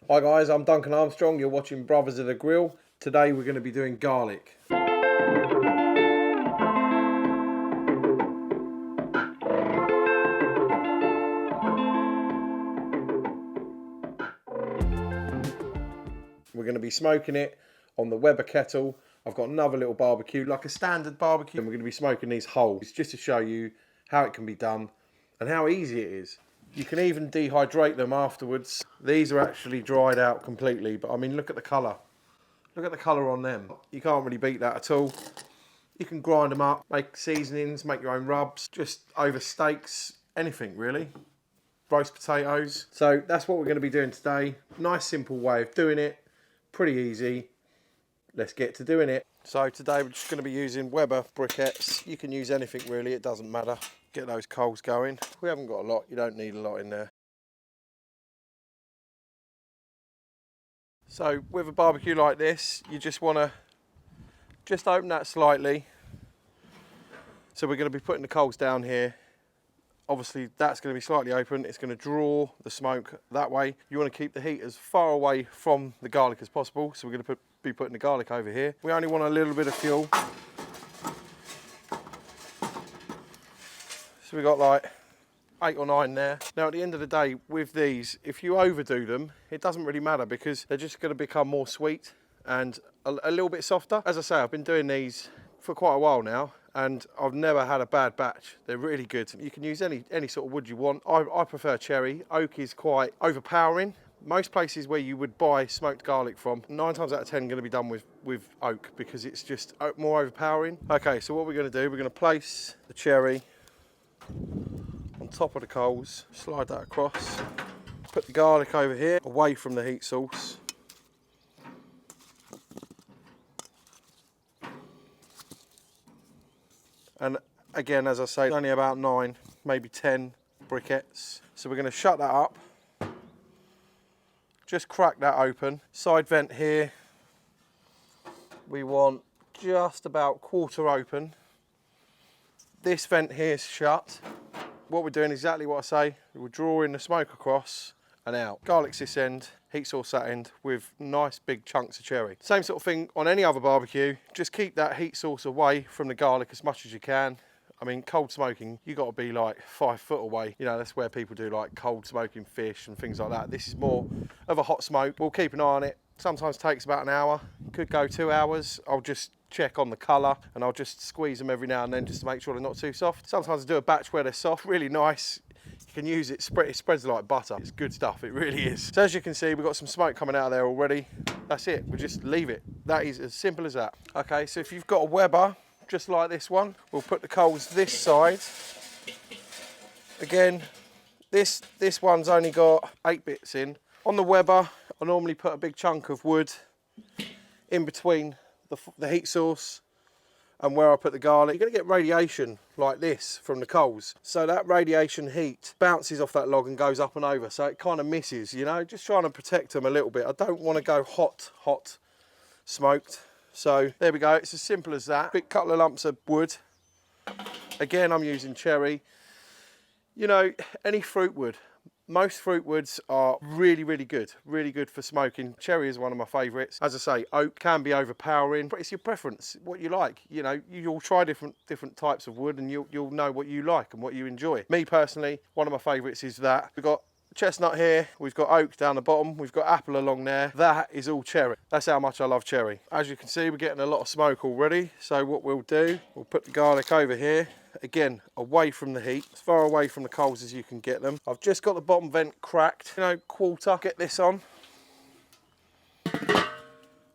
Hi guys, I'm Duncan Armstrong, you're watching Brothers of the Grill. Today we're going to be doing garlic. We're going to be smoking it on the Weber kettle. I've got another little barbecue, like a standard barbecue, and we're going to be smoking these whole. It's just to show you how it can be done and how easy it is. You can even dehydrate them afterwards. These are actually dried out completely, but I mean, look at the colour. Look at the colour on them. You can't really beat that at all. You can grind them up, make seasonings, make your own rubs, just over steaks, anything really. Roast potatoes. So that's what we're going to be doing today. Nice simple way of doing it. Pretty easy. Let's get to doing it. So today we're just going to be using Weber briquettes. You can use anything really, it doesn't matter. Get those coals going. We haven't got a lot, you don't need a lot in there. So with a barbecue like this, you just want to just open that slightly. So we're going to be putting the coals down here. Obviously that's going to be slightly open. It's going to draw the smoke that way. You want to keep the heat as far away from the garlic as possible. So we're going to be putting the garlic over here. We only want a little bit of fuel. So we got like 8 or 9 there. Now at the end of the day with these, if you overdo them, it doesn't really matter because they're just going to become more sweet and a little bit softer. As I say, I've been doing these for quite a while now and I've never had a bad batch. They're really good. You can use any sort of wood you want. I prefer cherry. Oak is quite overpowering. Most places where you would buy smoked garlic from, 9 times out of 10 going to be done with oak because it's just more overpowering. Okay, so what we're going to do, we're going to place the cherry on top of the coals, slide that across, put the garlic over here, away from the heat source. And again, as I say, only about 9, maybe 10 briquettes. So we're going to shut that up, just crack that open. Side vent here, we want just about quarter open. This vent here is shut. What we're doing is exactly what I say. We're drawing the smoke across and out. Garlic's this end, heat source that end with nice big chunks of cherry. Same sort of thing on any other barbecue. Just keep that heat source away from the garlic as much as you can. I mean, cold smoking, you got to be like 5 foot away. You know, that's where people do like cold smoking fish and things like that. This is more of a hot smoke. We'll keep an eye on it. Sometimes takes about an hour. Could go 2 hours. I'll just check on the colour and I'll just squeeze them every now and then just to make sure they're not too soft. Sometimes I do a batch where they're soft, really nice. You can use it, it spreads like butter. It's good stuff, it really is. So as you can see, we've got some smoke coming out of there already. That's it, we just leave it. That is as simple as that. Okay, so if you've got a Weber, just like this one, we'll put the coals this side. Again, this one's only got 8 bits in. On the Weber, I normally put a big chunk of wood in between the heat source and where I put the garlic. You're going to get radiation like this from the coals. So that radiation heat bounces off that log and goes up and over. So it kind of misses, you know, just trying to protect them a little bit. I don't want to go hot smoked. So there we go. It's as simple as that. Big couple of lumps of wood. Again, I'm using cherry. You know, any fruit wood. Most fruit woods are really good for smoking. Cherry is one of my favourites. As I say, oak can be overpowering, but it's your preference, what you like. You know, you'll try different types of wood and you'll know what you like and what you enjoy. Me personally, one of my favourites is that. We've got chestnut here, we've got oak down the bottom, we've got apple along there. That is all cherry. That's how much I love cherry. As you can see, we're getting a lot of smoke already. So what we'll do, we'll put the garlic over here. Again, away from the heat, as far away from the coals as you can get them. I've just got the bottom vent cracked, you know, quarter. Get this on.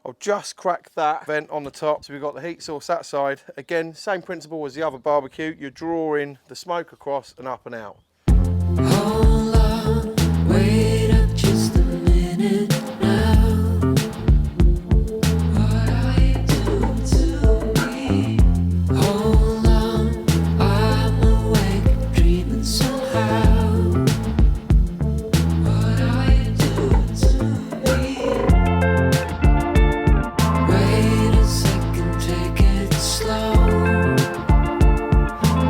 I'll just crack that vent on the top. So we've got the heat source that side. Again, same principle as the other barbecue. You're drawing the smoke across and up and out. Hold on, wait up just a minute now. What are you doing to me? Hold on, I'm awake, dreaming somehow. What are you doing to me? Wait a second, take it slow.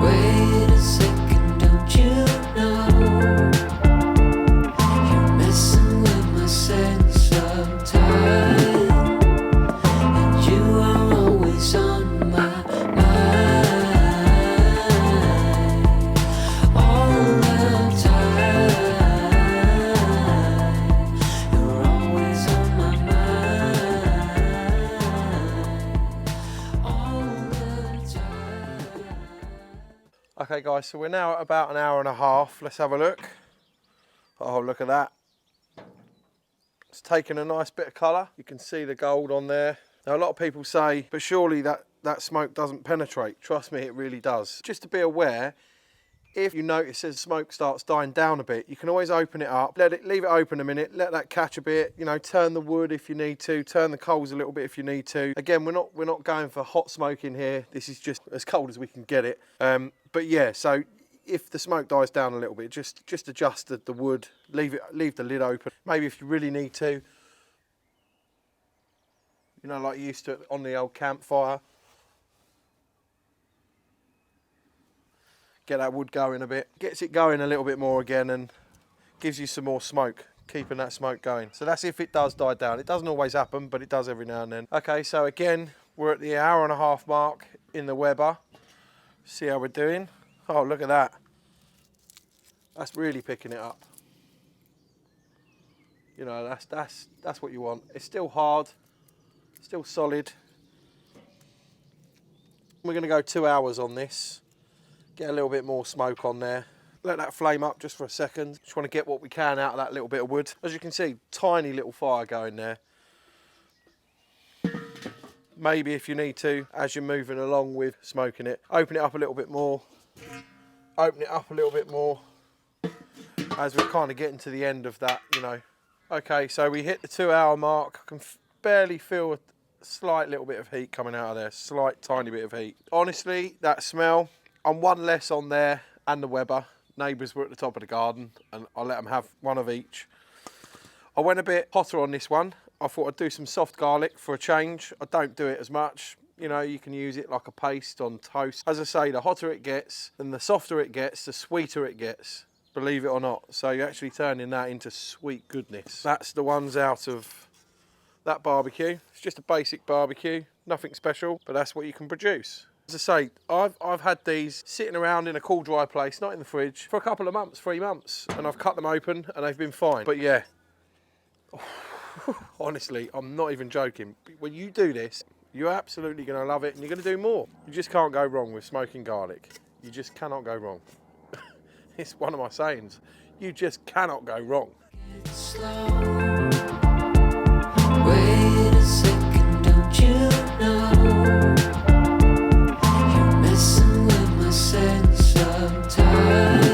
Wait a second, don't you Okay guys, so we're now at about an hour and a half. Let's have a look. Oh, look at that. It's taken a nice bit of colour. You can see the gold on there. Now a lot of people say, but surely that smoke doesn't penetrate. Trust me, it really does. Just to be aware, if you notice as smoke starts dying down a bit, you can always open it up, leave it open a minute, let that catch a bit, you know, turn the wood if you need to, turn the coals a little bit if you need to. Again, we're not going for hot smoke in here. This is just as cold as we can get it. But yeah, so if the smoke dies down a little bit, just adjust the wood, leave the lid open. Maybe if you really need to, you know, like you used to on the old campfire. Get that wood going a bit, gets it going a little bit more again and gives you some more smoke, keeping that smoke going. So that's if it does die down. It doesn't always happen, but it does every now and then. Okay, so again, we're at the hour and a half mark in the Weber. See how we're doing. Oh, look at that. That's really picking it up. You know, that's what you want. It's still hard, still solid. We're gonna go 2 hours on this. Get a little bit more smoke on there. Let that flame up just for a second. Just want to get what we can out of that little bit of wood. As you can see, tiny little fire going there. Maybe if you need to, as you're moving along with smoking it, open it up a little bit more. Open it up a little bit more. As we're kind of getting to the end of that, you know. Okay, so we hit the 2 hour mark. I can barely feel a slight little bit of heat coming out of there. Slight tiny bit of heat. Honestly, that smell, I'm one less on there and the Weber. Neighbours were at the top of the garden and I let them have one of each. I went a bit hotter on this one. I thought I'd do some soft garlic for a change. I don't do it as much. You know, you can use it like a paste on toast. As I say, the hotter it gets and the softer it gets, the sweeter it gets, believe it or not. So you're actually turning that into sweet goodness. That's the ones out of that barbecue. It's just a basic barbecue, nothing special, but that's what you can produce. As I say, I've had these sitting around in a cool, dry place, not in the fridge, for a couple of months, 3 months, and I've cut them open and they've been fine. But yeah, honestly, I'm not even joking. When you do this, you're absolutely going to love it and you're going to do more. You just can't go wrong with smoking garlic. You just cannot go wrong. It's one of my sayings. You just cannot go wrong. It's slow. Wait a second, don't you know? You're messing with my sense of time.